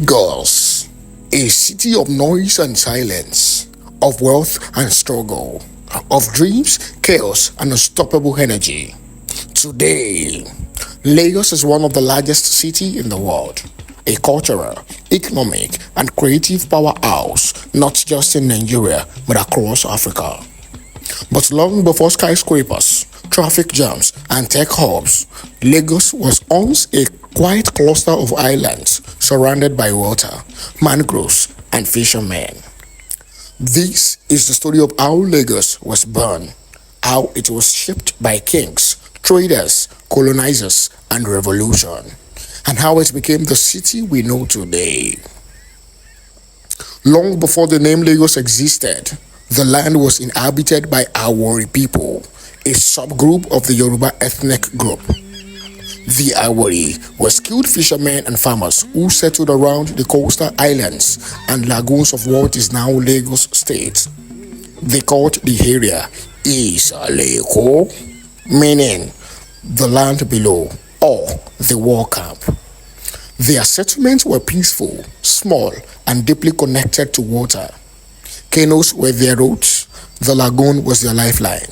Lagos, a city of noise and silence, of wealth and struggle, of dreams, chaos, and unstoppable energy. Today, Lagos is one of the largest cities in the world, a cultural, economic, and creative powerhouse, not just in Nigeria, but across Africa. But long before skyscrapers, traffic jams, and tech hubs, Lagos was once a quiet cluster of islands surrounded by water, mangroves, and fishermen. This is the story of how Lagos was born, how it was shaped by kings, traders, colonizers, and revolution, and how it became the city we know today. Long before the name Lagos existed, the land was inhabited by Awori people, a subgroup of the Yoruba ethnic group. The Awori were skilled fishermen and farmers who settled around the coastal islands and lagoons of what is now Lagos State. They called the area Isaleko, meaning the land below, or the war camp. Their settlements were peaceful, small, and deeply connected to water. Canoes were their roads, the lagoon was their lifeline.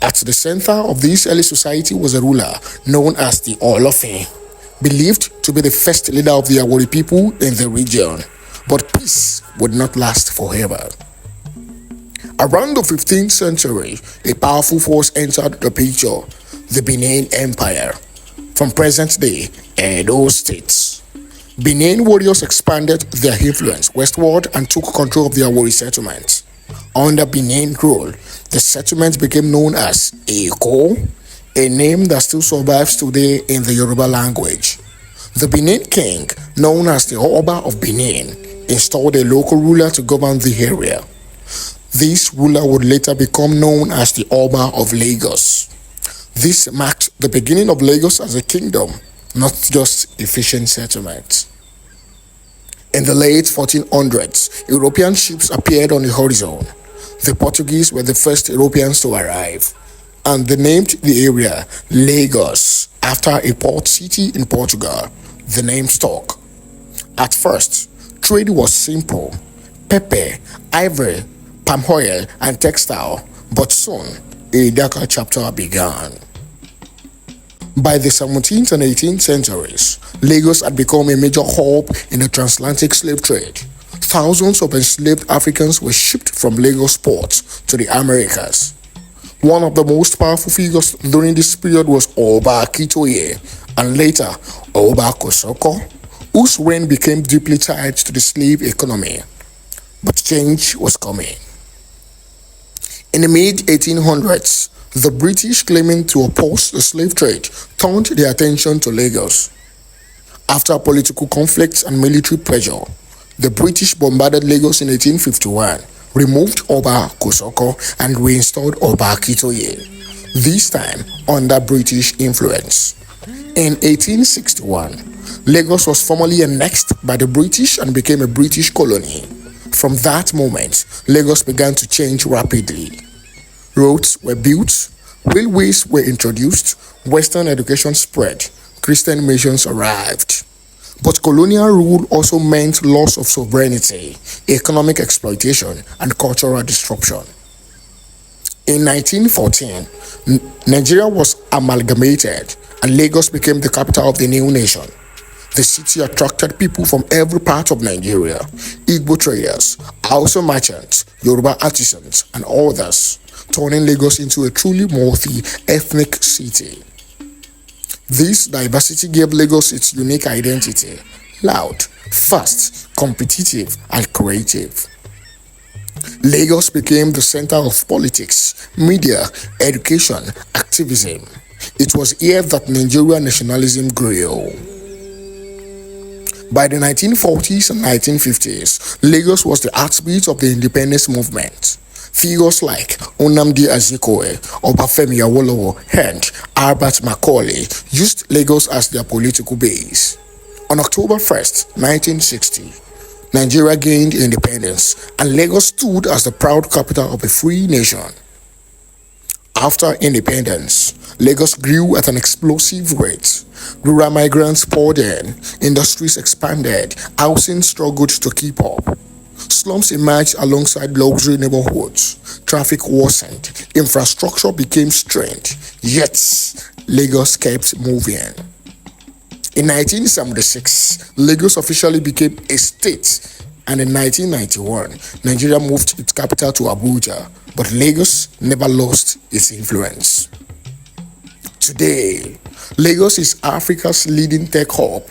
At the center of this early society was a ruler known as the Olofin, believed to be the first leader of the Awori people in the region. But peace would not last forever. Around the 15th century, a powerful force entered the picture, the Benin Empire, from present-day Edo State. Benin warriors expanded their influence westward and took control of the Awori settlement. Under Benin rule, the settlement became known as Eko, a name that still survives today in the Yoruba language. The Benin king, known as the Oba of Benin, installed a local ruler to govern the area. This ruler would later become known as the Oba of Lagos. This marked the beginning of Lagos as a kingdom, not just efficient settlement. In the late 1400s, European ships appeared on the horizon. The Portuguese were the first Europeans to arrive, and they named the area Lagos after a port city in Portugal. The name stuck. At first, trade was simple: pepper, ivory, palm oil, and textile, but soon a darker chapter began. By the 17th and 18th centuries, Lagos had become a major hub in the transatlantic slave trade. Thousands of enslaved Africans were shipped from Lagos port to the Americas. One of the most powerful figures during this period was Oba Akitoye, and later Oba Kosoko, whose reign became deeply tied to the slave economy. But change was coming. In the mid-1800s, the British, claiming to oppose the slave trade, turned their attention to Lagos. After political conflicts and military pressure, the British bombarded Lagos in 1851, removed Oba Kosoko, and reinstalled Oba Akitoye, this time under British influence. In 1861, Lagos was formally annexed by the British and became a British colony. From that moment, Lagos began to change rapidly. Roads were built, railways were introduced, Western education spread, Christian missions arrived. But colonial rule also meant loss of sovereignty, economic exploitation, and cultural disruption. In 1914, Nigeria was amalgamated, and Lagos became the capital of the new nation. The city attracted people from every part of Nigeria: Igbo traders, Hausa merchants, Yoruba artisans, and others, turning Lagos into a truly multi-ethnic city. This diversity gave Lagos its unique identity: loud, fast, competitive, and creative. Lagos became the center of politics, media, education, activism. It was here that Nigerian nationalism grew. By the 1940s and 1950s, Lagos was the heartbeat of the independence movement. Figures like Nnamdi Azikiwe, Obafemi Awolowo, and Albert Macaulay used Lagos as their political base. On October 1st, 1960, Nigeria gained independence, and Lagos stood as the proud capital of a free nation. After independence, Lagos grew at an explosive rate. Rural migrants poured in, industries expanded, housing struggled to keep up. Slums emerged alongside luxury neighborhoods. Traffic worsened, infrastructure became strained, yet Lagos kept moving. In 1976, Lagos officially became a state, and in 1991, Nigeria moved its capital to Abuja, but Lagos never lost its influence. Today, Lagos is Africa's leading tech hub,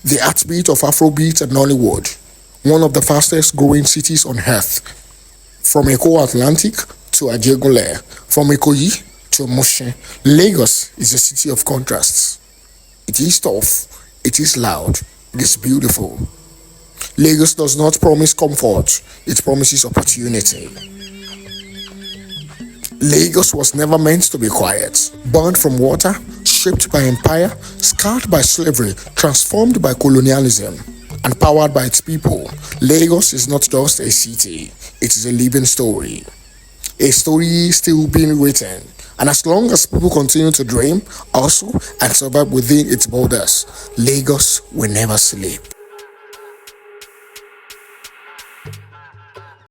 the heartbeat of Afrobeat and Nollywood, one of the fastest growing cities on earth. From Atlantic to Ajegunle, from Ikoyi to Mushin, Lagos is a city of contrasts. It is tough, it is loud, it is beautiful. Lagos does not promise comfort, it promises opportunity. Lagos was never meant to be quiet. Burned from water, shaped by empire, scarred by slavery, transformed by colonialism, and powered by its people, Lagos is not just a city, it is a living story. A story still being written. And as long as people continue to dream, also, and survive within its borders, Lagos will never sleep.